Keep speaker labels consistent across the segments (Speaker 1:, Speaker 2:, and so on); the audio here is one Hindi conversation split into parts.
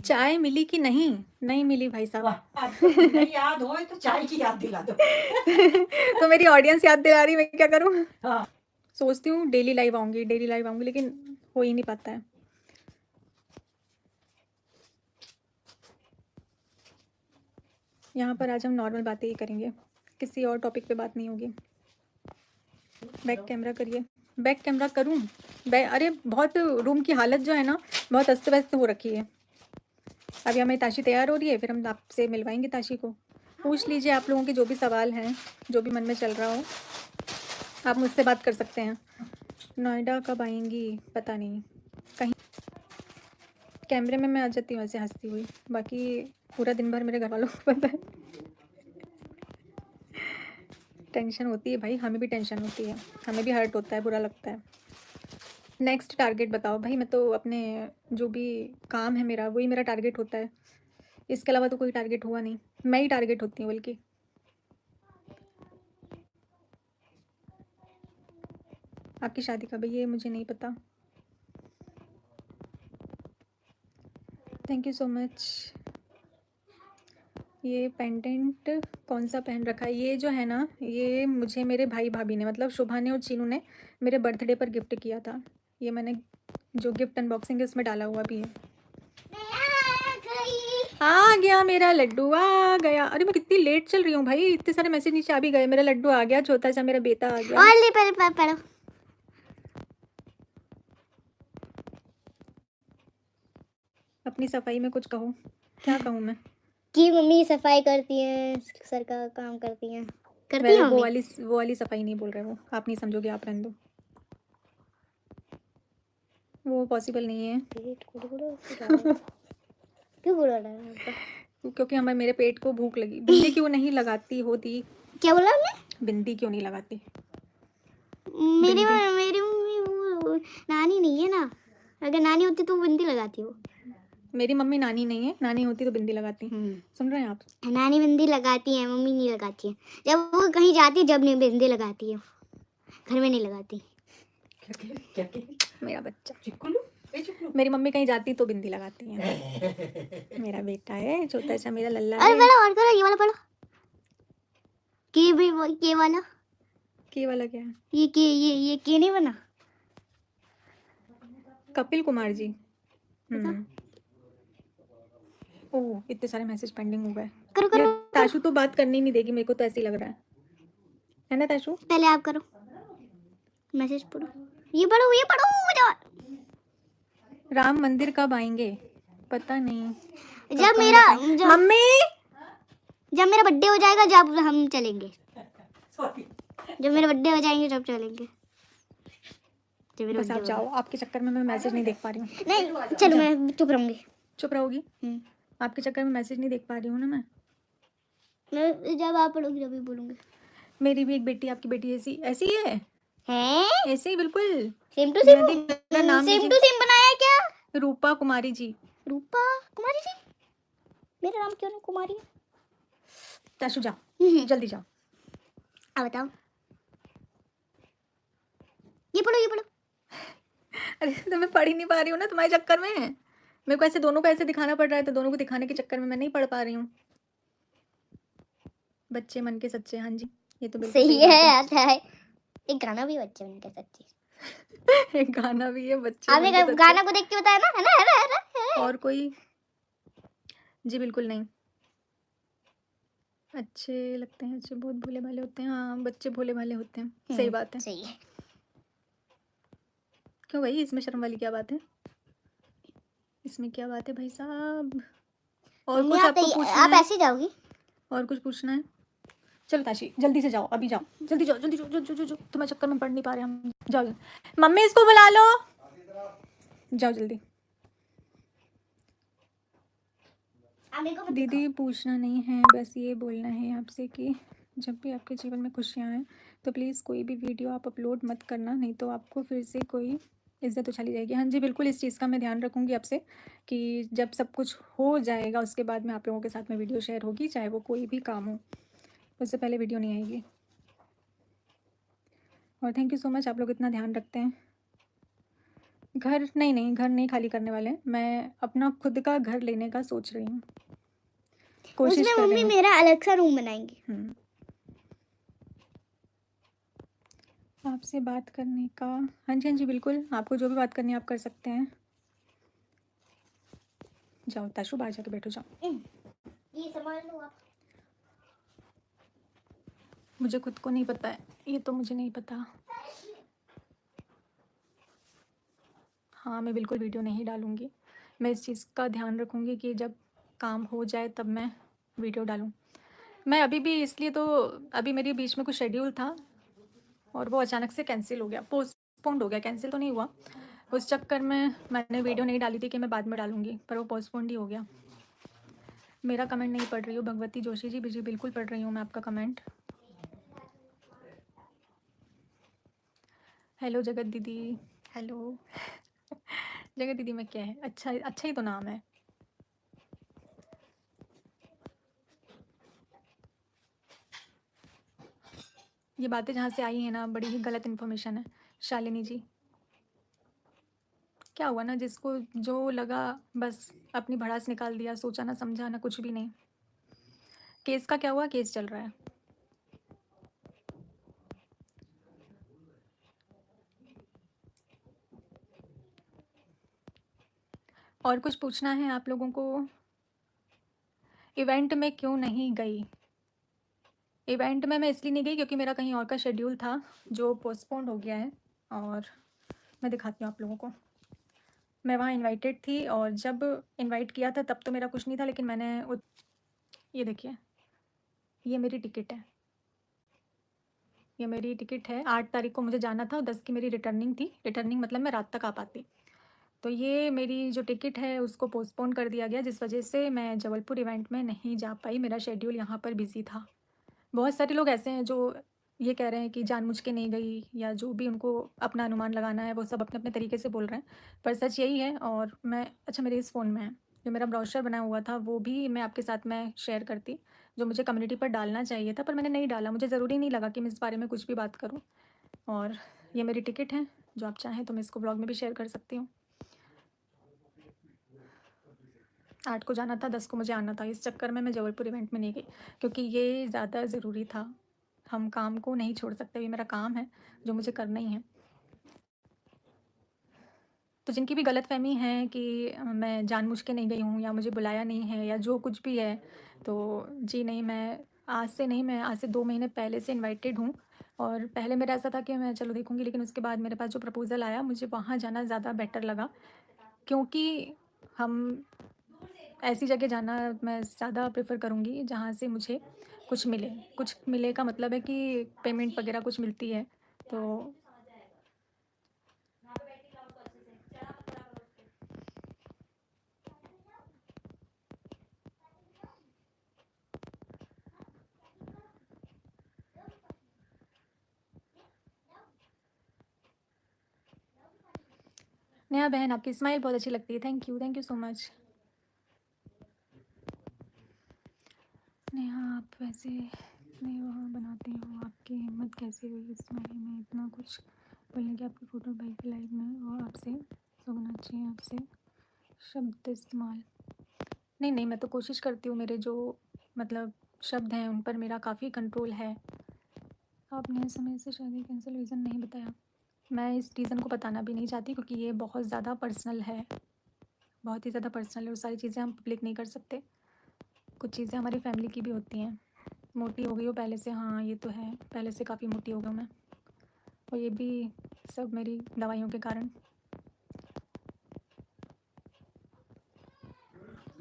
Speaker 1: चाय मिली कि नहीं? नहीं मिली भाई साहब।
Speaker 2: वाह, आपको नहीं याद हो तो चाय की याद दिला दो।
Speaker 1: तो मेरी ऑडियंस याद दिला रही, मैं क्या करूँ?
Speaker 2: हाँ।
Speaker 1: सोचती हूँ डेली लाइव आऊँगी, डेली लाइव आऊँगी, लेकिन हो ही नहीं पाता है। यहाँ पर आज हम नॉर्मल बातें ही करेंगे, किसी और टॉपिक पे बात नहीं होगी। बैक कैमरा करिए। बैक कैमरा करूँ? अरे बहुत रूम की हालत जो है ना, बहुत अस्त व्यस्त हो रखी है। अभी हमें ताशी तैयार हो रही है, फिर हम आपसे मिलवाएंगे ताशी को। पूछ लीजिए आप लोगों के जो भी सवाल हैं, जो भी मन में चल रहा हो, आप मुझसे बात कर सकते हैं। नोएडा कब आएंगी? पता नहीं, कहीं कैमरे में मैं आ जाती हूँ ऐसे हंसती हुई, बाकी पूरा दिन भर मेरे घर वालों को पता है। टेंशन होती है भाई, हमें भी टेंशन होती है, हमें भी हर्ट होता है, बुरा लगता है। नेक्स्ट टारगेट बताओ भाई। मैं तो अपने जो भी काम है मेरा, वही मेरा टारगेट होता है, इसके अलावा तो कोई टारगेट हुआ नहीं। मैं ही टारगेट होती हूँ बल्कि। आपकी शादी कब है ये मुझे नहीं पता। Thank you so much. ये पेंडेंट कौन सा पहन रखा है? ये जो है ना, ये मुझे मेरे भाई भाभी ने, मतलब शुभा ने और चीनू ने मेरे बर्थडे पर गिफ्ट किया था। ये मैंने जो गिफ्ट अनबॉक्सिंग है उसमें डाला हुआ भी है। आ गया मेरा लड्डू, आ गया। अरे मैं कितनी लेट चल रही हूँ भाई, इतने सारे मैसेज नीचे आ भी गए। मेरा लड्डू आ गया, छोटा सा मेरा बेटा आ गया।
Speaker 3: और ले पढ़ो।
Speaker 1: अपनी सफाई में कुछ कहो। क्या कहूँ मैं?
Speaker 3: कि मम्मी सफाई करती है, सर का काम करती है, करती
Speaker 1: वैसे
Speaker 3: है
Speaker 1: वो
Speaker 3: मम्मी।
Speaker 1: वाली सफाई नहीं बोल रहे, वो आप नहीं समझोगे, आप रहने दो, वो पॉसिबल नहीं है।
Speaker 3: क्यों बुरा लग रहा है?
Speaker 1: क्योंकि हमें मेरे पेट को भूख लगी। बिंदी क्यों नहीं लगाती होती?
Speaker 3: क्या बोला हमने?
Speaker 1: बिंदी क्यों नहीं लगाती?
Speaker 3: मेरी
Speaker 1: बिंदी
Speaker 3: मेरी मम्मी वो नानी नहीं है ना, अगर नानी होती तो वो बिंदी लगाती हो।
Speaker 1: मेरी मम्मी नानी नहीं है, नानी होती तो बिंदी लगाती। सुन रहे हैं आप?
Speaker 3: नानी बिंदी लगाती है, मम्मी नहीं लगाती है। जब वो कहीं जाती है जब नहीं बिंदी लगाती है, घर में नहीं लगाती।
Speaker 2: क्या
Speaker 1: मेरा बच्चा
Speaker 2: चिक्कुलू, ए चिक्कुलू।
Speaker 1: मेरी मम्मी कहीं जाती तो बिंदी लगाती है। मेरा बेटा है छोटा सा, मेरा लल्ला
Speaker 3: और
Speaker 1: है।
Speaker 3: पढ़ो और करो, ये वाला पढ़ो। के भी के वाला,
Speaker 1: के वाला क्या है?
Speaker 3: ये के नहीं बना।
Speaker 1: कपिल कुमार जी। ओह, इतने सारे मैसेज पेंडिंग हो गए।
Speaker 3: करो करो
Speaker 1: ये ताशु तो बात करनी नहीं देगी, मेरे को तो ऐसे ही लग रहा है ना ताशु?
Speaker 3: पहले आप करो, मैसेज पढ़ो, ये पढ़ो जाओ।
Speaker 1: राम मंदिर कब आएंगे? पता नहीं।
Speaker 3: जब मेरा
Speaker 1: मम्मी
Speaker 3: जब मेरा बर्थडे हो जाएगा जब हम चलेंगे।
Speaker 2: सॉरी।
Speaker 3: जब मेरे बर्थडे हो जाएंगे जब चलेंगे। जब मेरा
Speaker 1: बस आप जाओ, आपके चक्कर में मैं मैसेज नहीं देख पा रही हूँ।
Speaker 3: नहीं चलो मैं चुप रहूंगी।
Speaker 1: चुप रहोगी? आपके चक्कर में मैसेज नहीं देख पा रही हूँ ना मैं।
Speaker 3: जब आप पढ़ोगी जब भी बोलूंगी।
Speaker 1: मेरी भी एक बेटी आपकी बेटी ऐसी ऐसी ही है, ऐसे ही बिल्कुल
Speaker 3: सेम टू सेम।
Speaker 1: नाम
Speaker 3: सेम टू सेम बनाया है क्या?
Speaker 1: रूपा कुमारी जी।
Speaker 3: रूपा कुमारी जी, मेरा नाम क्यों नहीं कुमारी है?
Speaker 1: ताशु जाओ, जल्दी जाओ।
Speaker 3: अब बताओ, ये पढ़ो।
Speaker 1: अरे तो मैं पढ़ ही नहीं पा रही हूँ ना तुम्हारे चक्कर में। मेरे को ऐसे दोनों को ऐसे दिखाना पड़ रहा है, तो दोनों को दिखाने के चक्कर में मैं नहीं पढ़ पा रही हूँ। बच्चे मन के सच्चे, हाँ जी, ये तो बिल्कुल
Speaker 3: सही है। आता है एक गाना भी बच्चे मन के सच्चे।
Speaker 1: एक गाना भी है बच्चे
Speaker 3: आपने
Speaker 1: मन के सच्चे।
Speaker 3: गाना को देख के बताया ना, है ना?
Speaker 1: और कोई? जी बिल्कुल नहीं। अच्छे लगते हैं, अच्छे बहुत भोले भाले होते हैं। हाँ, बच्चे भोले भाले होते हैं, सही बात है।
Speaker 3: सही है।
Speaker 1: क्यों भाई, इसमें शर्म वाली क्या बात है? इसमें क्या बात है भाई साहब? और कुछ आपको पूछना
Speaker 3: आप
Speaker 1: है?
Speaker 3: ऐसे जाओगी?
Speaker 1: और कुछ पूछना है? चलो ताशी जल्दी से जाओ, अभी जाओ, जल्दी जाओ, जल्दी जाओ, तुम्हारे चक्कर में पढ़ नहीं पा रहे हम। जाओ मम्मी इसको बुला लो, जाओ जल्दी। दीदी पूछना नहीं है, बस ये बोलना है आपसे कि जब भी आपके जीवन में खुशियाँ आएँ तो प्लीज़ कोई भी वीडियो आप अपलोड मत करना, नहीं तो आपको फिर से कोई इज्जत उछाली जाएगी। हाँ जी बिल्कुल, इस चीज़ का मैं ध्यान रखूँगी आपसे कि जब सब कुछ हो जाएगा उसके बाद में आप लोगों के साथ में वीडियो शेयर होगी, चाहे वो कोई भी काम हो, उससे पहले वीडियो नहीं आएगी। और थैंक यू सो मच, आप लोग इतना ध्यान रखते हैं। घर नहीं, घर नहीं खाली करने वाले हैं। मैं अपना खुद का घर लेने का सोच रही हूँ, कोशिश
Speaker 3: उसमें
Speaker 1: कर रही
Speaker 3: मम्मी
Speaker 1: हूँ।
Speaker 3: मेरा अलग सा रूम बनाएंगी।
Speaker 1: हुँ। आपसे बात करने का हाँ जी, हाँ जी, बिल्कुल, आपको जो भी बात करनी है आप कर सकते हैं। जाओ ताशु, बाहर जाके बैठो जाओ।
Speaker 3: ये संभाल लो आप।
Speaker 1: मुझे खुद को नहीं पता है, ये तो मुझे नहीं पता। हाँ, मैं बिल्कुल वीडियो नहीं डालूँगी। मैं इस चीज़ का ध्यान रखूँगी कि जब काम हो जाए तब मैं वीडियो डालूँ। मैं अभी भी इसलिए तो अभी मेरे बीच में कुछ शेड्यूल था और वो अचानक से कैंसिल हो गया, पोस्टपोन्ड हो गया, कैंसिल तो नहीं हुआ। उस चक्कर में मैंने वीडियो नहीं डाली थी कि मैं बाद में डालूँगी, पर वो पोस्टपोन्ड ही हो गया। मेरा कमेंट नहीं पढ़ रही हूँ भगवती जोशी जी, जी बिल्कुल पढ़ रही हूँ मैं आपका कमेंट। हेलो जगत दीदी, हेलो। जगत दीदी में क्या है? अच्छा अच्छा ही तो नाम है। ये बातें जहाँ से आई हैं ना, बड़ी ही गलत इन्फॉर्मेशन है। शालिनी जी, क्या हुआ ना, जिसको जो लगा बस अपनी भड़ास निकाल दिया, सोचा ना समझा ना कुछ भी नहीं। केस का क्या हुआ? केस चल रहा है। और कुछ पूछना है आप लोगों को? इवेंट में क्यों नहीं गई? इवेंट में मैं इसलिए नहीं गई क्योंकि मेरा कहीं और का शेड्यूल था जो पोस्टपोन्ड हो गया है। और मैं दिखाती हूँ आप लोगों को। मैं वहाँ इनवाइटेड थी और जब इनवाइट किया था तब तो मेरा कुछ नहीं था, लेकिन मैंने ये देखिए, ये मेरी टिकट है। ये मेरी टिकट है। 8 तारीख को मुझे जाना था और 10 की मेरी रिटर्निंग थी। रिटर्निंग मतलब मैं रात तक आ पाती। तो ये मेरी जो टिकट है उसको पोस्टपोन कर दिया गया, जिस वजह से मैं जबलपुर इवेंट में नहीं जा पाई। मेरा शेड्यूल यहाँ पर बिज़ी था। बहुत सारे लोग ऐसे हैं जो ये कह रहे हैं कि जानबूझ के नहीं गई, या जो भी उनको अपना अनुमान लगाना है वो सब अपने अपने तरीके से बोल रहे हैं, पर सच यही है। और मैं अच्छा, मेरे इस फ़ोन में है जो मेरा ब्रोशर बना हुआ था, वो भी मैं आपके साथ में शेयर करती, जो मुझे कम्युनिटी पर डालना चाहिए था, पर मैंने नहीं डाला। मुझे ज़रूरी नहीं लगा कि मैं इस बारे में कुछ भी बात करूँ। और ये मेरी टिकट है, जो आप चाहें तो मैं इसको ब्लॉग में भी शेयर कर सकती हूँ। 8 को जाना था, 10 को मुझे आना था। इस चक्कर में मैं जबलपुर इवेंट में नहीं गई क्योंकि ये ज़्यादा ज़रूरी था। हम काम को नहीं छोड़ सकते, ये मेरा काम है जो मुझे करना ही है। तो जिनकी भी गलतफ़हमी है कि मैं जानबूझ के नहीं गई हूँ या मुझे बुलाया नहीं है या जो कुछ भी है, तो जी नहीं, मैं आज से नहीं, मैं आज से 2 महीने पहले से इनवाइटेड हूँ। और पहले मेरा ऐसा था कि मैं चलो देखूँगी, लेकिन उसके बाद मेरे पास जो प्रपोज़ल आया, मुझे वहाँ जाना ज़्यादा बेटर लगा, क्योंकि हम ऐसी जगह जाना मैं ज़्यादा प्रेफ़र करूँगी जहाँ से मुझे कुछ मिले। कुछ मिले का मतलब है कि पेमेंट वग़ैरह कुछ मिलती है। तो नेहा बहन, आपकी स्माइल बहुत अच्छी लगती है। Thank you so much. Neha, आप वैसे नहीं वहाँ बनाते हो, आपकी हिम्मत कैसे हुई स्माइल में इतना कुछ बोलने की? आपकी फ़ोटो भाई की लाइव में और आपसे सुनना चाहिए, आपसे शब्द इस्तेमाल नहीं, मैं तो कोशिश करती हूँ, मेरे जो मतलब शब्द हैं उन पर मेरा काफ़ी कंट्रोल है। आपने समय से शादी कैंसिल रीज़न नहीं बताया। मैं इस रीज़न को बताना भी नहीं चाहती क्योंकि ये बहुत ज़्यादा पर्सनल है, बहुत ही ज़्यादा पर्सनल है। वो सारी चीज़ें हम पब्लिक नहीं कर सकते। कुछ चीज़ें हमारी फैमिली की भी होती हैं। मोटी हो गई हो पहले से, हाँ ये तो है, पहले से काफ़ी मोटी हो गई हूँ मैं, और ये भी सब मेरी दवाइयों के कारण।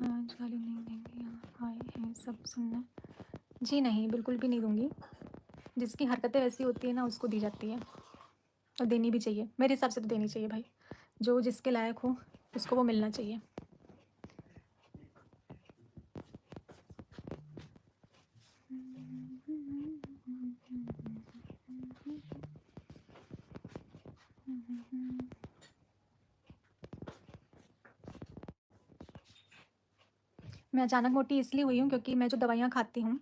Speaker 1: आज गाली नहीं देंगे, यहाँ आए हैं सब सुनना। जी नहीं, बिल्कुल भी नहीं दूँगी। जिसकी हरकतें वैसी होती है ना, उसको दी जाती है, और देनी भी चाहिए। मेरे हिसाब से तो देनी चाहिए भाई, जो जिसके लायक हो उसको वो मिलना चाहिए। मैं अचानक मोटी इसलिए हुई हूँ क्योंकि मैं जो दवाइयाँ खाती हूँ,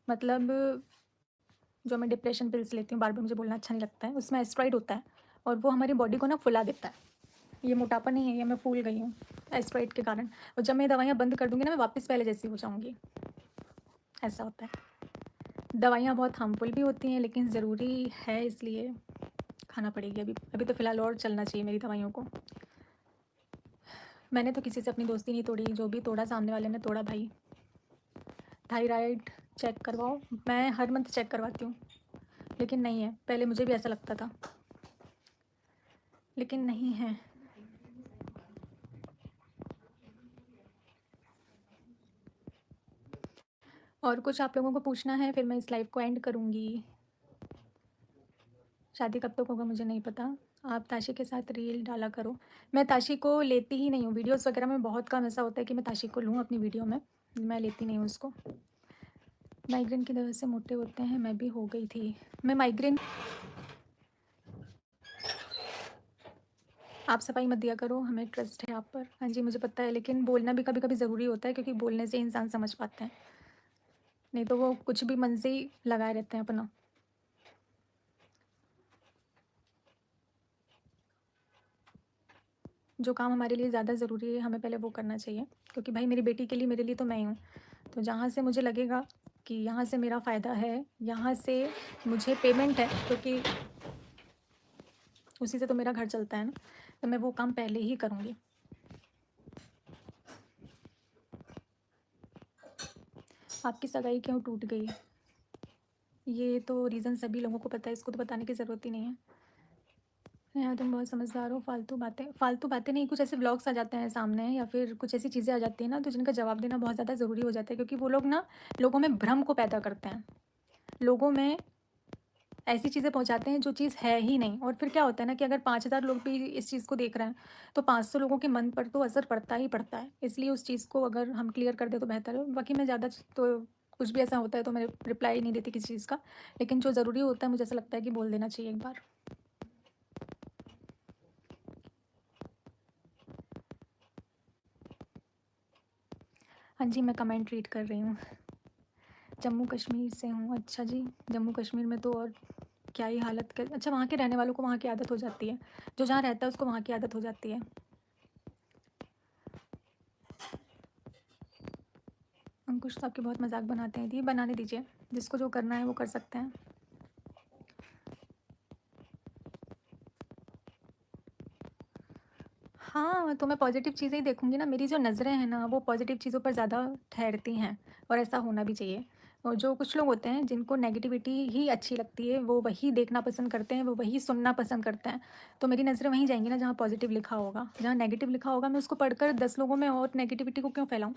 Speaker 1: मतलब जो मैं डिप्रेशन पिल्स लेती हूँ, बार बार मुझे बोलना अच्छा नहीं लगता है, उसमें एस्ट्रॉइड होता है और वो हमारी बॉडी को ना फुला देता है। ये मोटापा नहीं है, ये मैं फूल गई हूँ एस्ट्राइड के कारण। और जब मैं दवाइयाँ बंद कर दूँगी ना, मैं वापस पहले जैसी हो जाऊँगी, ऐसा होता है। दवाइयाँ बहुत हार्मफुल भी होती हैं, लेकिन ज़रूरी है इसलिए खाना पड़ेगी। अभी अभी तो फ़िलहाल और चलना चाहिए मेरी दवाइयों को। मैंने तो किसी से अपनी दोस्ती नहीं तोड़ी, जो भी तोड़ा सामने वाले ने तोड़ा भाई। थायराइड चेक करवाओ, मैं हर मंथ चेक करवाती हूँ, लेकिन नहीं है। पहले मुझे भी ऐसा लगता था, लेकिन नहीं है। और कुछ आप लोगों को पूछना है, फिर मैं इस लाइव को एंड करूँगी। शादी कब तक होगा मुझे नहीं पता। आप ताशी के साथ रील डाला करो। मैं ताशी को लेती ही नहीं हूँ, वीडियोस वगैरह में बहुत कम ऐसा होता है कि मैं ताशी को लूँ अपनी वीडियो में, मैं लेती नहीं हूँ उसको। माइग्रेन की दवा से मोटे होते हैं, मैं भी हो गई थी। मैं माइग्रेन, आप सफाई मत दिया करो, हमें ट्रस्ट है आप पर। हाँ जी मुझे पता है, लेकिन बोलना भी कभी कभी ज़रूरी होता है, क्योंकि बोलने से इंसान समझ पाते हैं, नहीं तो वो कुछ भी मन से ही लगाए रहते हैं अपना। जो काम हमारे लिए ज़्यादा ज़रूरी है, हमें पहले वो करना चाहिए, क्योंकि भाई मेरी बेटी के लिए, मेरे लिए तो मैं ही हूँ। तो जहाँ से मुझे लगेगा कि यहाँ से मेरा फ़ायदा है, यहाँ से मुझे पेमेंट है, क्योंकि उसी से तो मेरा घर चलता है ना, तो मैं वो काम पहले ही करूँगी। आपकी सगाई क्यों टूट गई? ये तो रीज़न सभी लोगों को पता है, इसको तो बताने की ज़रूरत ही नहीं है। यहाँ तुम बहुत समझदार हो। फालतू बातें नहीं, कुछ ऐसे व्लॉग्स आ जाते हैं सामने, या फिर कुछ ऐसी चीज़ें आ जाती हैं ना, तो जिनका जवाब देना बहुत ज़्यादा ज़रूरी हो जाता है, क्योंकि वो लोग ना लोगों में भ्रम को पैदा करते हैं, लोगों में ऐसी चीज़ें पहुँचाते हैं जो चीज़ है ही नहीं। और फिर क्या होता है ना कि अगर 5,000 लोग भी इस चीज़ को देख रहे हैं, तो 500 लोगों के मन पर तो असर पड़ता ही पड़ता है। इसलिए उस चीज़ को अगर हम क्लियर कर दें तो बेहतर है। बाकी मैं ज़्यादा तो कुछ भी ऐसा होता है तो मैं रिप्लाई नहीं देती किसी चीज़ का, लेकिन जो ज़रूरी होता है मुझे ऐसा लगता है कि बोल देना चाहिए एक बार। हाँ जी मैं कमेंट रीड कर रही हूँ। जम्मू कश्मीर से हूँ। अच्छा जी, जम्मू कश्मीर में तो और क्या ही हालत कर, अच्छा वहाँ के रहने वालों को वहाँ की आदत हो जाती है, जो जहाँ रहता है उसको वहाँ की आदत हो जाती है। अंकुश तो आपके बहुत मजाक बनाते हैं, दी बनाने दीजिए, जिसको जो करना है वो कर सकते हैं। हाँ तो मैं पॉजिटिव चीज़ें ही देखूंगी ना, मेरी जो नज़रें हैं ना वो पॉजिटिव चीज़ों पर ज़्यादा ठहरती हैं, और ऐसा होना भी चाहिए। और जो कुछ लोग होते हैं जिनको नेगेटिविटी ही अच्छी लगती है, वो वही देखना पसंद करते हैं, वो वही सुनना पसंद करते हैं। तो मेरी नज़रें वहीं जाएंगी ना जहाँ पॉजिटिव लिखा होगा। जहाँ नेगेटिव लिखा होगा मैं उसको पढ़कर 10 लोगों में और नेगेटिविटी को क्यों फैलाऊँ,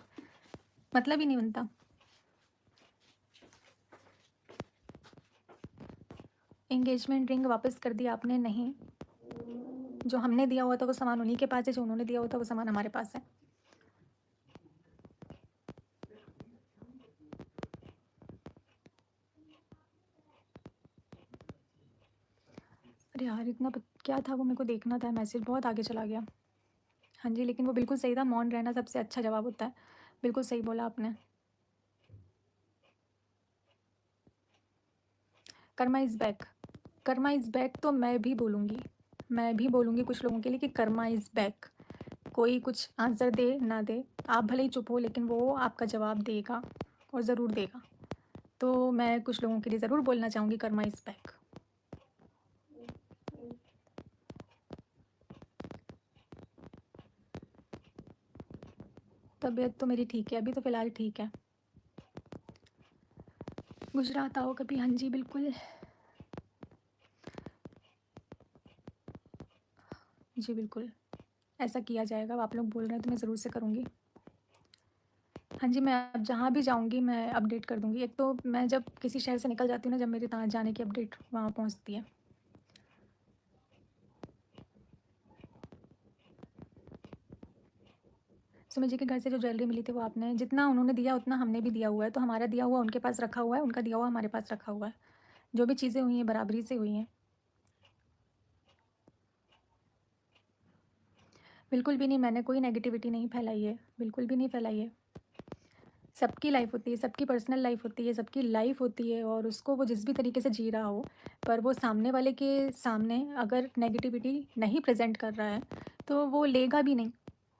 Speaker 1: मतलब ही नहीं बनता। एंगेजमेंट रिंग वापस कर दिया आपने? नहीं, जो हमने दिया हुआ था वो सामान उन्हीं के पास है, जो उन्होंने दिया हुआ था वो सामान हमारे पास है। अरे यार क्या था वो, मेरे को देखना था, मैसेज बहुत आगे चला गया। हाँ जी लेकिन वो बिल्कुल सही था, मौन रहना सबसे अच्छा जवाब होता है। बिल्कुल सही बोला आपने। Karma is back, Karma is back तो मैं भी बोलूँगी, मैं भी बोलूँगी कुछ लोगों के लिए कि कर्मा इज़ बैक। कोई कुछ आंसर दे ना दे, आप भले ही चुप हो, लेकिन वो आपका जवाब देगा और ज़रूर देगा। तो मैं कुछ लोगों के लिए ज़रूर बोलना चाहूँगी कर्मा इज़ बैक। तबीयत तो मेरी ठीक है, अभी तो फ़िलहाल ठीक है। गुजरात आओ कभी। हाँ जी बिल्कुल, जी बिल्कुल, ऐसा किया जाएगा। अब आप लोग बोल रहे हैं तो मैं ज़रूर से करूँगी। हाँ जी मैं अब जहाँ भी जाऊँगी मैं अपडेट कर दूँगी। एक तो मैं जब किसी शहर से निकल जाती हूँ ना, जब मेरे तहाँ जाने की अपडेट वहाँ पहुँचती है। सुमित जी के घर से जो ज्वेलरी मिली थी वो आपने, जितना उन्होंने दिया उतना हमने भी दिया हुआ है, तो हमारा दिया हुआ उनके पास रखा हुआ है, उनका दिया हुआ हमारे पास रखा हुआ है। जो भी चीज़ें हुई हैं बराबरी से हुई हैं। बिल्कुल भी नहीं, मैंने कोई नेगेटिविटी नहीं फैलाई है, बिल्कुल भी नहीं फैलाई है। सबकी लाइफ होती है, सबकी पर्सनल लाइफ होती है, सबकी लाइफ होती है और उसको वो जिस भी तरीके से जी रहा हो, पर वो सामने वाले के सामने अगर नेगेटिविटी नहीं प्रेज़ेंट कर रहा है, तो वो लेगा भी नहीं।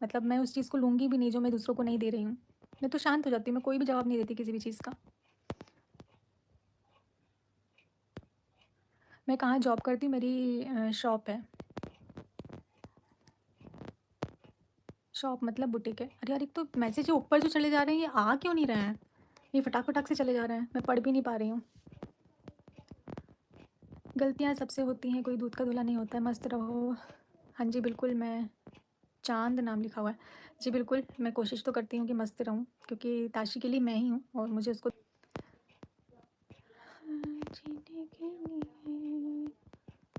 Speaker 1: मतलब मैं उस चीज़ को लूँगी भी नहीं जो मैं दूसरों को नहीं दे रही हूँ। मैं तो शांत हो जाती हूँ, मैं कोई भी जवाब नहीं देती किसी भी चीज़ का। मैं कहाँ जॉब करती हूँ, मेरी शॉप है। शॉप मतलब बुटीक है। अरे यार, एक तो मैसेज ऊपर जो चले जा रहे हैं, ये आ क्यों नहीं रहे हैं? ये फटाक-फटाक से चले जा रहे हैं, मैं पढ़ भी नहीं पा रही हूँ। गलतियाँ सबसे होती हैं, कोई दूध का धुला नहीं होता है, मस्त रहो। हाँ जी, बिल्कुल, मैं चाँद नाम लिखा हुआ है। जी बिल्कुल, मैं कोशिश तो करती हूँ कि मस्त रहूँ, क्योंकि ताशी के लिए मैं ही हूँ और मुझे उसको जीने के लिए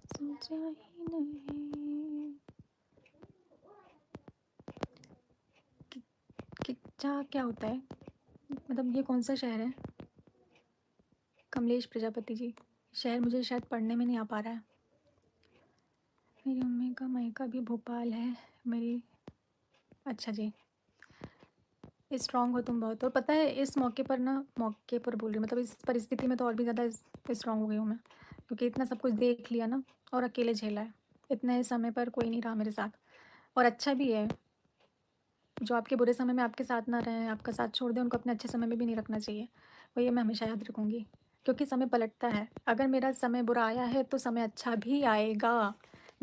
Speaker 1: सोचा ही नहीं कि क्या होता है? मतलब ये कौन-सा शहर है? कमलेश प्रजापति जी। शहर मुझे शायद पढ़ने में नहीं आ पा रहा है। मेरी मम्मी का मायका भी भोपाल है। मेरी अच्छा जी। स्ट्रॉन्ग हो तुम बहुत, और पता है इस मौके पर बोल रही हूँ, मतलब इस परिस्थिति में तो और भी ज़्यादा स्ट्रॉन्ग हो गई हूँ मैं, क्योंकि इतना सब कुछ देख लिया ना और अकेले झेला है। इतने समय पर कोई नहीं रहा मेरे साथ, और अच्छा भी है। जो आपके बुरे समय में आपके साथ ना रहें, आपका साथ छोड़ दें, उनको अपने अच्छे समय में भी नहीं रखना चाहिए। और ये मैं हमेशा याद रखूँगी, क्योंकि समय पलटता है। अगर मेरा समय बुरा आया है तो समय अच्छा भी आएगा,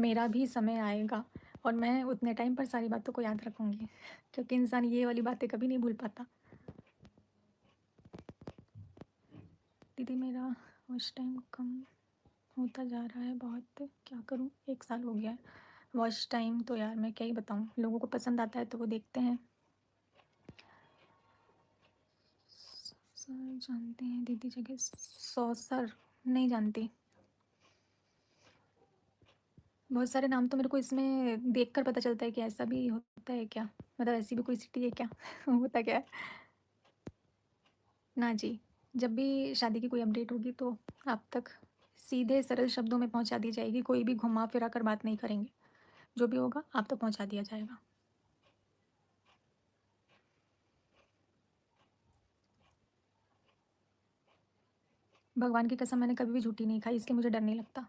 Speaker 1: मेरा भी समय आएगा, और मैं उतने टाइम पर सारी बातों को याद रखूँगी, क्योंकि इंसान ये वाली बातें कभी नहीं भूल पाता। दीदी, मेरा वॉच टाइम कम होता जा रहा है बहुत, क्या करूँ? 1 साल हो गया है। वॉच टाइम तो यार मैं क्या ही बताऊँ, लोगों को पसंद आता है तो वो देखते हैं। सर जानते हैं दीदी जगह सौसर? नहीं जानती। बहुत सारे नाम तो मेरे को इसमें देखकर पता चलता है कि ऐसा भी होता है क्या? मतलब ऐसी भी कोई सिटी है क्या? होता क्या है? ना जी, जब भी शादी की कोई अपडेट होगी तो आप तक सीधे सरल शब्दों में पहुँचा दी जाएगी, कोई भी घुमा-फिरा कर बात नहीं करेंगे। जो भी होगा आप तक पहुँचा दिया जाएगा। भगवान की कसम, मैंने कभी भी झूठी नहीं खाई, इसलिए मुझे डर नहीं लगता।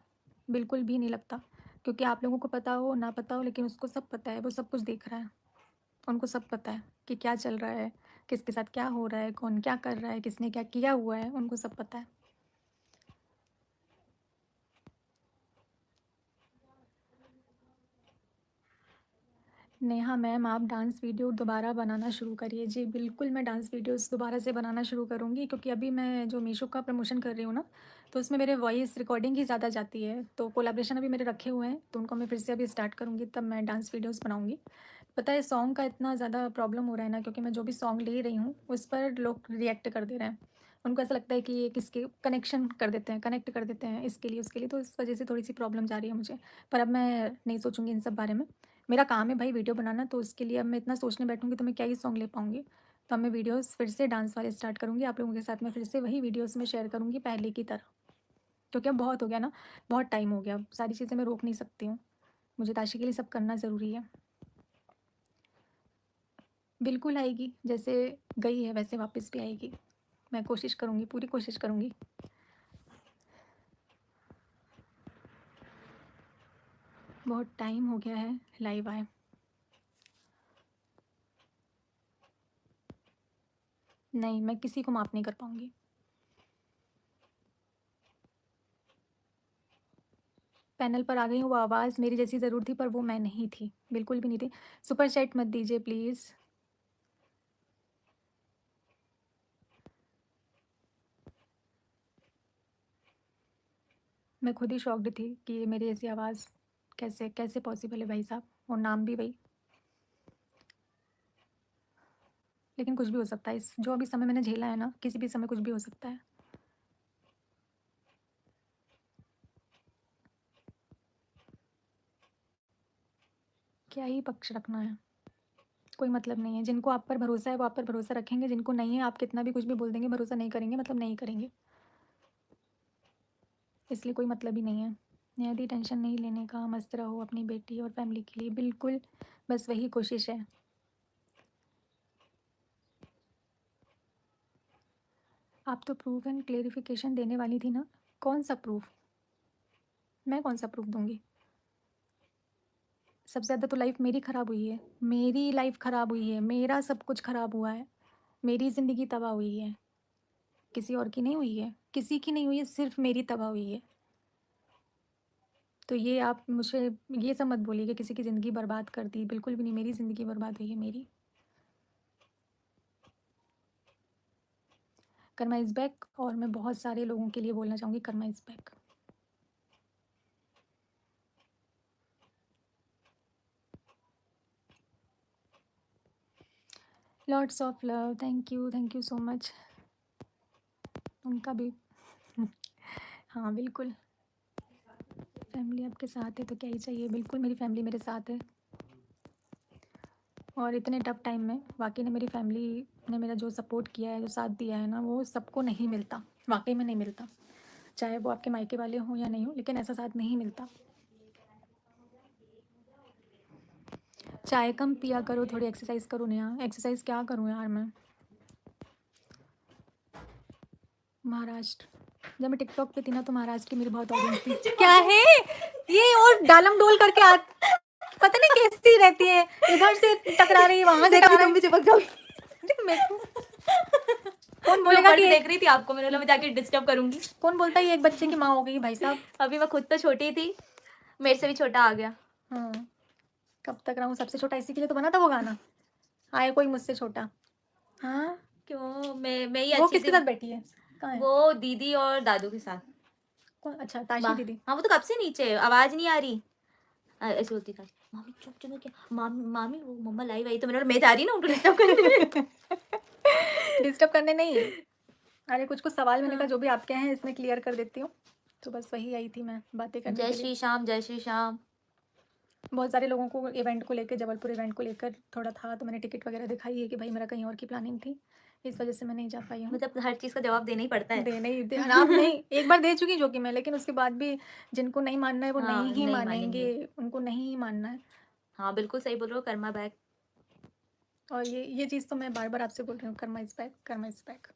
Speaker 1: बिल्कुल भी नहीं लगता, क्योंकि आप लोगों को पता हो, ना पता हो, लेकिन उसको सब पता है, वो सब कुछ देख रहा है। उनको सब पता है कि क्या चल रहा है, किसके साथ क्या हो रहा है, कौन क्या कर रहा है, किसने क्या किया हुआ है, उनको सब पता है। नेहा मैम, आप डांस वीडियो दोबारा बनाना शुरू करिए। जी बिल्कुल, मैं डांस वीडियोस दोबारा से बनाना शुरू करूँगी, क्योंकि अभी मैं जो मीशो का प्रमोशन कर रही हूँ ना, तो उसमें मेरे वॉइस रिकॉर्डिंग ही ज़्यादा जाती है, तो कोलैबोरेशन अभी मेरे रखे हुए हैं, तो उनको मैं फिर से अभी स्टार्ट करूँगी, तब मैं डांस वीडियोस बनाऊँगी। पता है सॉन्ग का इतना ज़्यादा प्रॉब्लम हो रहा है ना, क्योंकि मैं जो भी सॉन्ग ले रही हूँ उस पर लोग रिएक्ट कर दे रहे हैं। उनको ऐसा लगता है कि ये किसके कनेक्शन कर देते हैं, कनेक्ट कर देते हैं इसके लिए उसके लिए, तो इस वजह से थोड़ी सी प्रॉब्लम जा रही है मुझे। पर अब मैं नहीं सोचूंगी इन सब बारे में। मेरा काम है भाई वीडियो बनाना, तो उसके लिए अब मैं इतना सोचने बैठूंगी तो मैं क्या ही सॉन्ग ले पाऊंगी। तो अब मैं वीडियोस फिर से डांस वाले स्टार्ट करूंगी, आप लोगों के साथ में फिर से वही वीडियोस में शेयर करूंगी पहले की तरह, क्योंकि अब बहुत हो गया ना, बहुत टाइम हो गया, अब सारी चीज़ें मैं रोक नहीं सकती हूँ। मुझे ताशी के लिए सब करना ज़रूरी है। बिल्कुल आएगी, जैसे गई है वैसे वापस भी आएगी। मैं कोशिश करूँगी, पूरी कोशिश करूँगी। बहुत टाइम हो गया है लाइव आए। नहीं, मैं किसी को माफ़ नहीं कर पाऊँगी। पैनल पर आ गई हूँ, वो आवाज़ मेरी जैसी ज़रूर थी, पर वो मैं नहीं थी, बिल्कुल भी नहीं थी। सुपर चैट मत दीजिए प्लीज़। मैं खुद ही शॉक्ड थी कि ये मेरी ऐसी आवाज़ कैसे कैसे पॉसिबल है भाई साहब, और नाम भी वही। लेकिन कुछ भी हो सकता है, इस जो अभी समय मैंने झेला है ना, किसी भी समय कुछ भी हो सकता है। क्या ही पक्ष रखना है, कोई मतलब नहीं है। जिनको आप पर भरोसा है वो आप पर भरोसा रखेंगे, जिनको नहीं है आप कितना भी कुछ भी बोल देंगे भरोसा नहीं करेंगे, मतलब नहीं करेंगे। इसलिए कोई मतलब ही नहीं है। नियति, टेंशन नहीं लेने का, मस्त रहो अपनी बेटी और फैमिली के लिए। बिल्कुल, बस वही कोशिश है। आप तो प्रूफ एंड क्लेरिफिकेशन देने वाली थी ना, कौन सा प्रूफ? मैं कौन सा प्रूफ दूंगी? सबसे ज़्यादा तो लाइफ मेरी ख़राब हुई है, मेरी लाइफ ख़राब हुई है, मेरा सब कुछ ख़राब हुआ है, मेरी ज़िंदगी तबाह हुई है, किसी और की नहीं हुई है, किसी की नहीं हुई है, सिर्फ मेरी तबाह हुई है। तो ये आप मुझे ये सब मत बोलिए कि किसी की ज़िंदगी बर्बाद कर दी, बिल्कुल भी नहीं, मेरी ज़िंदगी बर्बाद हुई है, मेरी। कर्मा इज़ बैक, और मैं बहुत सारे लोगों के लिए बोलना चाहूँगी, Karma is back. Lots of love, thank you so much. उनका भी हाँ बिल्कुल, फैमिली आपके साथ है तो क्या ही चाहिए। बिल्कुल मेरी फैमिली मेरे साथ है, और इतने टफ टाइम में वाकई में मेरी फैमिली ने मेरा जो सपोर्ट किया है, जो साथ दिया है ना, वो सबको नहीं मिलता, वाकई में नहीं मिलता। चाहे वो आपके मायके वाले हों या नहीं हो, लेकिन ऐसा साथ नहीं मिलता। चाय कम पिया करो, थोड़ी एक्सरसाइज करो ना। एक्सरसाइज क्या करूँ यार मैं? महाराष्ट्र, जब मैं टिकटॉक पे थी ना तो महाराष्ट्र की मेरी बहुत ऑडियंस थी। क्या है ये? और डालम डोल करके आ, पता नहीं कैसी रहती है, इधर से टकरा रही है, वहां से टकरा रही है।
Speaker 2: चिपक जाओ।
Speaker 1: कौन बोलेगा कि
Speaker 4: देख रही थी आपको, मैंने बोला मैं जाके डिस्टर्ब करूंगी।
Speaker 1: कौन बोलता है ये एक बच्चे की माँ हो गई भाई साहब?
Speaker 4: अभी मैं खुद तो छोटी थी, मेरे से भी छोटा आ गया।
Speaker 1: हाँ, कब तक रहूँ सबसे छोटा? इसी के लिए तो बना था वो गाना, आए कोई मुझसे छोटा। हाँ,
Speaker 4: क्यों? मैं ही
Speaker 1: वो
Speaker 4: अच्छी
Speaker 1: किसके
Speaker 4: थी।
Speaker 1: साथ बैठी है? कहाँ है?
Speaker 4: वो दीदी और दादू के साथ।
Speaker 1: कौन? अच्छा, ताशी
Speaker 4: वाह।
Speaker 1: दीदी।
Speaker 4: हाँ, वो तो कब से नीचे है, आवाज नहीं आ रही। ऐसे होती था, मामी चुप चुप क्या, मामी मामी वो मम्मा लाइव आई, तो मैंने बोला मैं जा रही ना उनको डिस्टर्ब करने।
Speaker 1: डिस्टर्ब करने नहीं, अरे कुछ कुछ सवाल मैंने कहा
Speaker 4: हाँ।
Speaker 1: जो भी आपके हैं इसमें क्लियर कर देती हूँ, तो बस वही आई थी मैं बातें करने
Speaker 4: जय
Speaker 1: के लिए।
Speaker 4: श्री श्याम, जय श्री श्याम।
Speaker 1: बहुत सारे लोगों को इवेंट को लेकर, जबलपुर इवेंट को लेकर थोड़ा था, तो मैंने टिकट वगैरह दिखाई है कि भाई मेरा कहीं और की प्लानिंग थी, इस वजह से मैं नहीं जा पाई हूँ।
Speaker 4: मतलब हर चीज का जवाब देना ही पड़ता है।
Speaker 1: देने ही आप नहीं, एक बार दे चुकी जो कि मैं, लेकिन उसके बाद भी जिनको नहीं मानना है वो
Speaker 4: हाँ,
Speaker 1: नहीं ही
Speaker 4: नहीं
Speaker 1: मानेंगे,
Speaker 4: मानेंगे।
Speaker 1: उनको नहीं ही मानना है।
Speaker 4: हाँ बिल्कुल सही बोल रहे हो, कर्मा बैक।
Speaker 1: और ये चीज़ तो मैं बार बार आपसे बोल रही हूँ, Karma is back, Karma is back.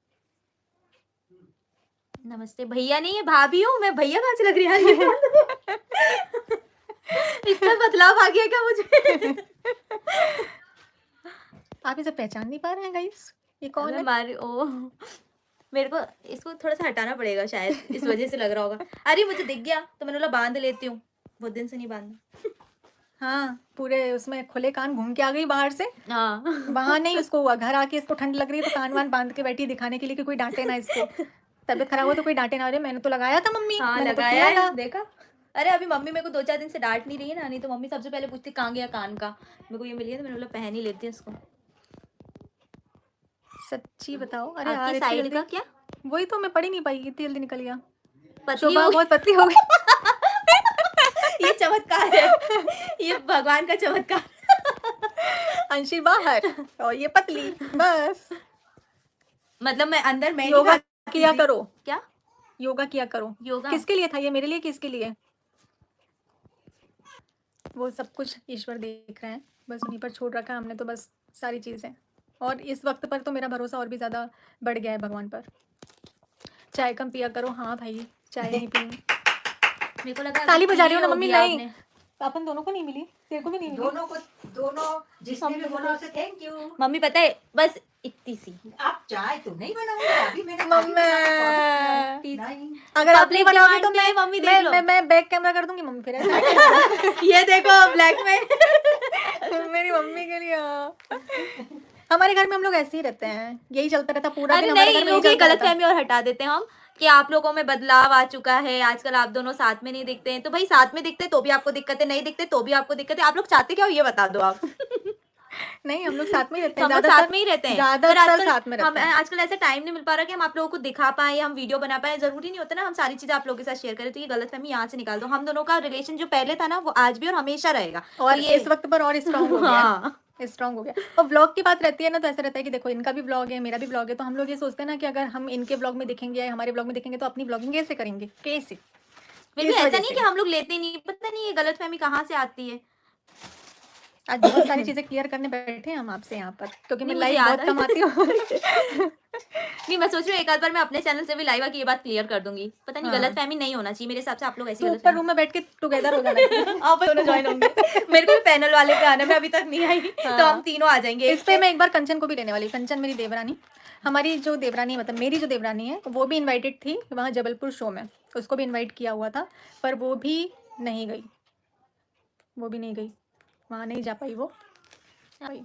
Speaker 4: नमस्ते, भैया नहीं है भाभी हूँ मैं, भैया कहाँ से लग रही है यार? इतना बदलाव आ गया क्या मुझे?
Speaker 1: आप इसे पहचान नहीं पा रहे हैं गाइस? ये कौन
Speaker 4: मैं
Speaker 1: है?
Speaker 4: मारी ओ, मेरे को इसको थोड़ा सा हटाना पड़ेगा शायद, इस वजह से लग रहा होगा। अरे मुझे दिख गया तो मैंने बोला बांध लेती हूँ, बहुत दिन से नहीं बांधा।
Speaker 1: हाँ, पूरे उसमें खुले कान घूम के आ गई बाहर से।
Speaker 4: हाँ।
Speaker 1: वहां नहीं, उसको हुआ घर आके इसको ठंड लग रही है तो कान वान बांध के बैठी, दिखाने के लिए कि कोई डांटे ना इसको, तबीयत खराब हो तो कोई डांटे ना। अरे मैंने तो लगाया था मम्मी,
Speaker 4: हाँ
Speaker 1: मैंने तो
Speaker 4: लगाया
Speaker 1: किया
Speaker 4: है,
Speaker 1: था।
Speaker 4: देखा। अरे अभी मम्मी मेरे को 2-4 दिन से डांट नहीं रही है ना, नहीं तो मम्मी सबसे पहले पूछती कहाँ गया कान का। मेरे को ये मिल गया तो मैंने बोला पहन ही लेती है इसको।
Speaker 1: सच्ची बताओ, अरे यार
Speaker 4: आपकी
Speaker 1: इतनी
Speaker 4: साइड
Speaker 1: जल्दी?
Speaker 4: का क्या
Speaker 1: वही तो मैं पढ़ ही नहीं पाई, इतनी जल्दी निकल गया।
Speaker 4: पतली
Speaker 1: शोभा
Speaker 4: हो
Speaker 1: बहुत पतली हो गई।
Speaker 4: ये चमत्कार है, ये भगवान का चमत्कार।
Speaker 1: अंशी बाहर और ये पतली, बस।
Speaker 4: मतलब मैं अंदर मैं नहीं
Speaker 1: योगा
Speaker 4: खाती
Speaker 1: किया
Speaker 4: थी।
Speaker 1: करो,
Speaker 4: क्या
Speaker 1: योगा किया करो।
Speaker 4: योगा?
Speaker 1: किसके लिए था ये? मेरे लिए, किसके लिए? वो सब कुछ ईश्वर देख रहे हैं, बस उन्हीं पर छोड़ रखा है हमने तो, बस सारी चीज़ें। और इस वक्त पर तो मेरा भरोसा और भी ज़्यादा बढ़ गया है भगवान पर। चाय कम पिया करो। हाँ भाई, चाय नहीं पी।
Speaker 4: मेरे को लगा
Speaker 1: ताली
Speaker 4: अभी
Speaker 1: बजा रही हो ना
Speaker 4: पी
Speaker 1: मम्मी?
Speaker 4: होगी
Speaker 1: नहीं,
Speaker 4: आपने।
Speaker 1: अपन दोनों को नहीं मिली, तेरे को भी नहीं मिली।
Speaker 2: दोनों जिसने भी बोला उसे थैंक यू।
Speaker 4: मम्मी पता है बस इतनी सी।
Speaker 2: आप चाय तो नहीं बनाऊंगी अभी, मैंने
Speaker 1: मम्मी,
Speaker 2: नहीं।
Speaker 1: अगर आप नहीं
Speaker 4: Public
Speaker 1: बनाओगे तो
Speaker 4: demand पे मम्मी देख
Speaker 1: मैं
Speaker 4: लो।
Speaker 1: मैं बैक कैमरा कर दूंगी मम्मी, फिर ऐसा।
Speaker 4: ये देखो ब्लैक में।
Speaker 1: मेरी मम्मी के लिए। हाँ। हमारे घर में हम लोग ऐसे ही रहते हैं, यही चलता रहता पूरा
Speaker 4: अरे
Speaker 1: दिन हमारे
Speaker 4: नहीं,
Speaker 1: घर में, यही
Speaker 4: लोग ये
Speaker 1: चलता
Speaker 4: गलत
Speaker 1: रहता।
Speaker 4: फहमी और हटा देते हैं हम कि आप लोगों में बदलाव आ चुका है, आजकल आप दोनों साथ में नहीं दिखते हैं। तो भाई साथ में दिखते तो भी आपको दिक्कत है, नहीं दिखते तो भी आपको दिक्कत है। आप लोग चाहते क्या हो ये बता दो आप।
Speaker 1: नहीं, हम लोग साथ में ही रहते हैं,
Speaker 4: हम लोग साथ में ही रहते हैं, पर
Speaker 1: ज्यादातर
Speaker 4: आजकल
Speaker 1: साथ में
Speaker 4: हम
Speaker 1: रहते हैं।
Speaker 4: आजकल ऐसा टाइम नहीं मिल पा रहा कि हम आप लोगों को दिखा पाए या हम वीडियो बना पाए। जरूरी नहीं होता ना हम सारी चीजें आप लोगों के साथ शेयर करें। तो ये गलतफहमी यहाँ से निकाल दो। हम दोनों का रिलेशन जो पहले था ना वो आज भी और हमेशा रहेगा।
Speaker 1: और
Speaker 4: तो ये
Speaker 1: इस वक्त पर और स्ट्रांग हो गया,
Speaker 4: हाँ
Speaker 1: स्ट्रांग हो गया। और ब्लॉग की बात रहती है ना, तो ऐसा रहता है कि देखो इनका भी ब्लॉग है, मेरा भी ब्लॉग है, तो हम लोग ये सोचते हैं ना कि अगर हम इनके ब्लॉग में दिखेंगे या हमारे ब्लॉग में दिखेंगे तो अपनी ब्लॉगिंग कैसे करेंगे, कैसे?
Speaker 4: फिर भी
Speaker 1: इस
Speaker 4: ऐसा
Speaker 1: वजह
Speaker 4: नहीं
Speaker 1: से।
Speaker 4: कि हम लोग लेते नहीं, पता नहीं ये गलतफहमी कहाँ से आती है।
Speaker 1: आज बहुत सारी चीजें क्लियर करने बैठे हैं हम आपसे यहाँ पर, क्योंकि मैं
Speaker 4: नहीं, मुझे
Speaker 1: लाइव
Speaker 4: याद
Speaker 1: बहुत कम आती हूँ।
Speaker 4: नहीं, मैं सोच रही हूँ एक आध बार मैं अपने चैनल से भी लाइव आके ये बात क्लियर कर दूंगी। पता नहीं,
Speaker 1: हाँ।
Speaker 4: गलतफहमी नहीं होना चाहिए मेरे हिसाब से। आप लोग ऐसी
Speaker 1: तो ऊपर
Speaker 4: गलतफहमी
Speaker 1: रूम में बैठ के टुगेदर हो जाना चाहिए।
Speaker 4: आप दोनों ज्वाइन होंगे। मेरे को भी पैनल वाले पे आना, मैं अभी तक नहीं आई, तो
Speaker 1: हाँ।
Speaker 4: हम तीनों आ जाएंगे
Speaker 1: इस पे मैं एक बार कंचन को भी लेने वाली हूँ। कंचन मेरी देवरानी, हमारी जो देवरानी मतलब मेरी जो देवरानी है वो भी इनवाइटेड थी वहाँ जबलपुर शो में, उसको भी इनवाइट किया हुआ था, पर वो भी नहीं गई, वहाँ नहीं जा पाई वो। भाई,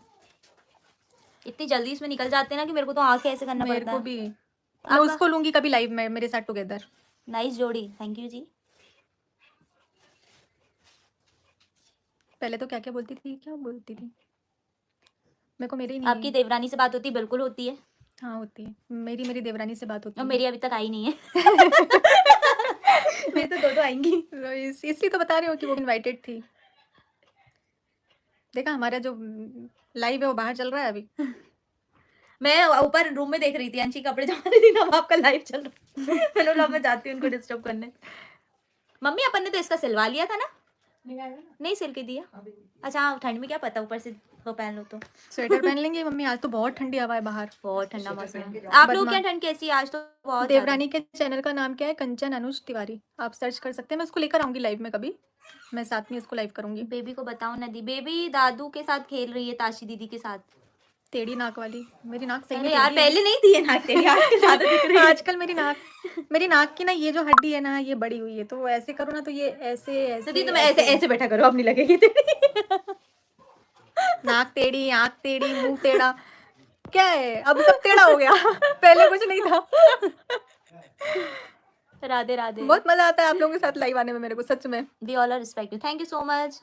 Speaker 4: इतनी जल्दी इसमें निकल जाते हैं ना कि मेरे को तो आंखें ऐसे करना
Speaker 1: मेरे
Speaker 4: पड़ता
Speaker 1: को
Speaker 4: है।
Speaker 1: भी, मैं
Speaker 4: आपका-
Speaker 1: उसको लूंगी कभी लाइव में मेरे साथ टुगेदर।
Speaker 4: नाइस जोड़ी, थैंक यू जी।
Speaker 1: पहले तो क्या क्या बोलती थी, मेरे को मेरी
Speaker 4: आपकी
Speaker 1: नहीं।
Speaker 4: देवरानी से बात होती है? बिल्कुल होती है।
Speaker 1: हाँ होती है, मेरी देवरानी से बात होती
Speaker 4: और
Speaker 1: है।
Speaker 4: मेरी अभी तक आई नहीं है। मेरी तो दो आएंगी।
Speaker 1: तो इसलिए तो बता रही हूँ कि वो इनवाइटेड थी। देखा हमारा जो लाइव है वो बाहर चल रहा है अभी।
Speaker 4: मैं ऊपर रूम में देख रही थी, अंशी कपड़े जमा रही थी, तब आपका लाइव चल रहा। मैंने बोला मैं जाती हूँ उनको डिस्टर्ब करने। मम्मी अपन ने तो इसका सिलवा लिया था ना? नहीं सिल के दिया? अच्छा हाँ, ठंड में क्या पता ऊपर से वो पहन लो तो।
Speaker 1: स्वेटर पहन लेंगे मम्मी, आज तो बहुत ठंडी हवा है बाहर।
Speaker 4: बहुत ठंडा
Speaker 2: स्वेटर
Speaker 4: मौसम
Speaker 2: पहन के
Speaker 4: है।
Speaker 2: जाओ।
Speaker 4: आप लोग क्या
Speaker 1: बदमाश।
Speaker 4: ठंड कैसी है? आज तो बहुत ज्यादा।
Speaker 1: देवरानी के चैनल का नाम क्या है? कंचन अनुज तिवारी, आप सर्च कर सकते हैं। मैं उसको लेकर आऊंगी लाइव में कभी, मैं साथ में इसको लाइव करूंगी।
Speaker 4: बेबी को बताओ नदी। बेबी दादू के साथ खेल रही है, ताशी दीदी के साथ।
Speaker 1: टेढ़ी नाक वाली, मेरी नाक सही
Speaker 4: अरे
Speaker 1: में
Speaker 4: यार
Speaker 1: टेढ़ी है।
Speaker 4: पहले नहीं थी ये नाक तेरी, आजकल ज्यादा दिख रही है।
Speaker 1: आजकल मेरी नाक की ना ये जो हड्डी है ना ये बड़ी हुई है, तो ऐसे करो ना तो ये ऐसे ऐसे
Speaker 4: दीदी तुम ऐसे ऐसे बैठा करो, अब नहीं लगेगी तेरी।
Speaker 1: नाक टेढ़ी, आँख टेढ़ी, मुंह टेढ़ा, क्या है अब सब टेढ़ा हो गया। पहले कुछ नहीं था।
Speaker 4: राधे राधे।
Speaker 1: बहुत मजा आता है आप लोगों के साथ लाइव आने में मेरे को, सच में।
Speaker 4: We all are respect you, thank you so much.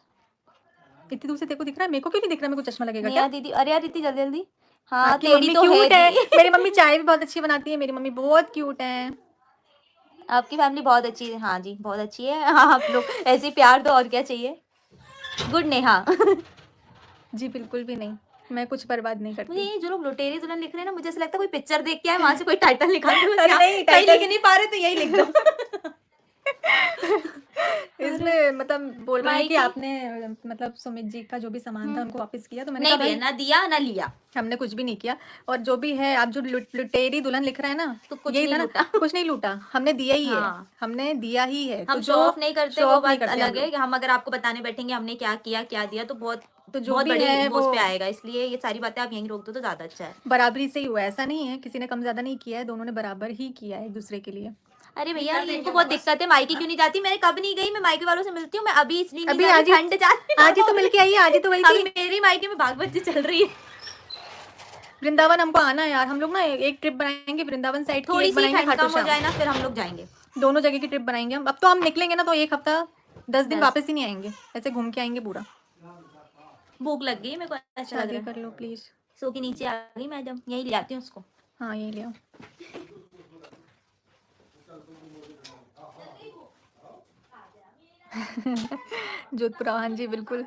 Speaker 1: इतनी दूर से तेरे को दिख रहा है, मेरे को क्यों नहीं दिख रहा? मेरे को चश्मा लगेगा
Speaker 4: नेहा
Speaker 1: क्या?
Speaker 4: दीदी, अरे यार इतनी जल्दी जल्दी। हाँ
Speaker 1: आपकी
Speaker 4: तेरी
Speaker 1: मम्मी
Speaker 4: तो
Speaker 1: क्यूट
Speaker 4: है
Speaker 1: है।
Speaker 4: दी।
Speaker 1: मेरी मम्मी चाय भी बहुत अच्छी बनाती है, मेरी मम्मी बहुत क्यूट है।
Speaker 4: आपकी फैमिली बहुत अच्छी है। हाँ जी बहुत अच्छी है। हाँ, आप लोग ऐसे ही प्यार दो, और क्या चाहिए। गुड नेहा।
Speaker 1: जी बिल्कुल भी नहीं, मैं कुछ बर्बाद नहीं
Speaker 4: मुझे
Speaker 1: करती।
Speaker 4: ये जो लोग लुटेरी दुल्हन लिख रहे हैं ना, मुझे ऐसा लगता है कोई पिक्चर देख के आए, वहां से कोई टाइटल निकाल के बस
Speaker 1: अरे
Speaker 4: यहाँ
Speaker 1: नहीं,
Speaker 4: कहीं
Speaker 1: title-
Speaker 4: लिख नहीं पा रहे तो यही लिख दो।
Speaker 1: इसमें मतलब बोल रहे हैं कि
Speaker 4: माइकी-
Speaker 1: आपने मतलब सुमित जी का जो भी सामान था उनको वापस किया, तो मैंने
Speaker 4: नहीं
Speaker 1: कहा
Speaker 4: भैया,
Speaker 1: भाई
Speaker 4: ना दिया ना लिया।
Speaker 1: हमने कुछ भी नहीं किया। और जो भी है आप जो लुटेरी दुल्हन लिख रहे हैं ना,
Speaker 4: तो कुछ
Speaker 1: यही
Speaker 4: नहीं
Speaker 1: था ना,
Speaker 4: लूटा।
Speaker 1: कुछ नहीं लूटा, हमने दिया ही है,
Speaker 4: हाँ।
Speaker 1: हमने दिया ही है।
Speaker 4: हम
Speaker 1: तो
Speaker 4: शो ऑफ नहीं करते,
Speaker 1: show
Speaker 4: वो
Speaker 1: off नहीं
Speaker 4: बात
Speaker 1: करते हम
Speaker 4: अलग है
Speaker 1: लोग।
Speaker 4: कि हम अगर आपको बताने बैठेंगे हमने क्या किया क्या दिया तो बहुत
Speaker 1: तो जो
Speaker 4: बहुत
Speaker 1: भी
Speaker 4: बड़ी
Speaker 1: है
Speaker 4: वो
Speaker 1: वो
Speaker 4: पे आएगा, इसलिए ये सारी बातें आप यहीं रोक दो तो ज्यादा अच्छा है।
Speaker 1: बराबरी से ही हुआ है, ऐसा नहीं है किसी ने कम ज्यादा नहीं किया है, दोनों ने बराबर ही किया है एक दूसरे के लिए।
Speaker 4: अरे भैया इनको बहुत दिक्कत है, मायके क्यों नहीं जाती? मैंने कब नहीं गई, मैं मायके वालों से मिलती हूँ। मैं अभी इसलिए नहीं
Speaker 1: अभी
Speaker 4: जा रही,
Speaker 1: आज ही-
Speaker 4: ठंड जाती है।
Speaker 1: आज ही तो मिलके आई है, आज ही तो गई
Speaker 4: अभी
Speaker 1: थी।
Speaker 4: मेरी मायके में भागवत चल रही है।
Speaker 1: वृंदावन हमको आना है यार, हम लोग ना एक ट्रिप बनाएंगे वृंदावन साइड की,
Speaker 4: थोड़ी
Speaker 1: एक
Speaker 4: सी
Speaker 1: बनाएंगे
Speaker 4: ठंड
Speaker 1: खाटू
Speaker 4: कम हो
Speaker 1: श्याम।
Speaker 4: जाए ना फिर हम लोग जाएंगे।
Speaker 1: दोनों जगह की ट्रिप बनाएंगे हम। अब तो हम निकलेंगे ना तो एक हफ्ता 10 दिन
Speaker 4: बस।
Speaker 1: वापस ही नहीं आएंगे, ऐसे घूम के आएंगे पूरा।
Speaker 4: भूख लग गई मेरे को, अच्छा लग
Speaker 1: शादी
Speaker 4: रहा है।
Speaker 1: कर लो प्लीज।
Speaker 4: सो के नीचे आ गई मैडम, यही ले आती हूँ उसको।
Speaker 1: हाँ यही ले आओ। जोधपुर, हाँ जी बिल्कुल।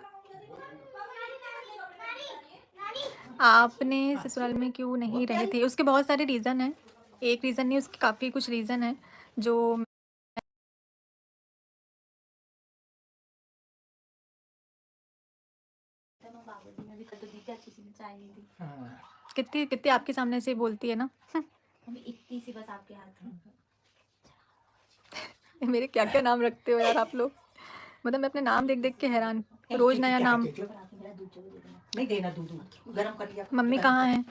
Speaker 1: आपने ससुराल में क्यों नहीं रहे थे? उसके बहुत सारे रीज़न हैं, एक रीज़न नहीं उसके काफ़ी कुछ रीज़न है जो
Speaker 2: हाँ।
Speaker 1: कितनी कितनी आपके सामने से बोलती है ना।
Speaker 4: इतनी सी बस आपके हाथ में।
Speaker 1: मेरे क्या क्या नाम रखते हो यार आप लोग, मतलब मैं अपने नाम देख देख के हैरान, रोज नया नाम।
Speaker 2: नहीं देना दूध, गरम कर लिया।
Speaker 1: मम्मी कहाँ है?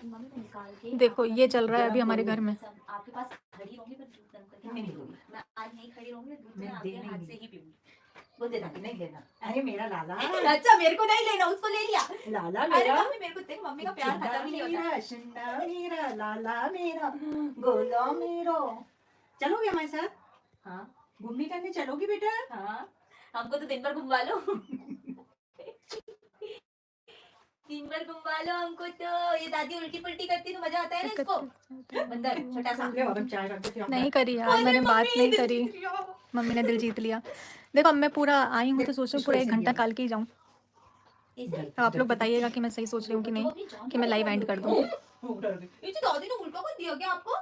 Speaker 1: देखो ये चल रहा है अभी हमारे घर में।
Speaker 4: आपके पास खड़ी रहूंगी पर दूध गर्म करके
Speaker 2: मैं नहीं दूंगी।
Speaker 4: मैं आज नहीं खड़ी रहूंगी, दूध
Speaker 2: मैं
Speaker 4: मैं आपके
Speaker 2: देना ही
Speaker 4: हाथ
Speaker 2: नहीं।
Speaker 4: से ही पीऊंगी।
Speaker 2: वो देना कि नहीं लेना। अरे मेरा लाला,
Speaker 4: अच्छा मेरे को नहीं लेना, उसको ले लिया।
Speaker 2: लाला
Speaker 4: अरे
Speaker 2: मेरा,
Speaker 4: मम्मी मेरे को तेरी मम्मी का प्यार खत्म ही नहीं होता।
Speaker 2: मेरा शिंदा मेरा, लाला मेरा, गोला मेरा। चलोगे हमारे साथ?
Speaker 4: हाँ
Speaker 2: घूमने करने चलोगी बेटा?
Speaker 4: हाँ, हमको तो दिन भर घुमवा लो। दिन भर घुमवा लो हमको तो। ये दादी उल्टी पुल्टी करती तो मजा आता है ना इसको। बंदर छोटा सा।
Speaker 2: ले अब हम चाय रख देते हैं।
Speaker 1: नहीं करी यार,
Speaker 4: अरे
Speaker 1: मैंने बात
Speaker 4: मम्मी,
Speaker 1: नहीं
Speaker 4: दिल
Speaker 1: करी,
Speaker 4: जीत लिया।
Speaker 1: मम्मी ने दिल जीत लिया। देखो अब मैं पूरा आई हूँ तो सोच रही हूँ पूरा 1 घंटा काल के ही जाऊँ।
Speaker 4: ऐसे?
Speaker 1: अब आप लोग बताइएगा कि मैं सही सोच रही हूँ कि नहीं, कि मैं लाइव एंड कर दूँ।
Speaker 2: वो डर गई।
Speaker 4: ये जो दादी ने उल्टा कर दिया क्या आपको?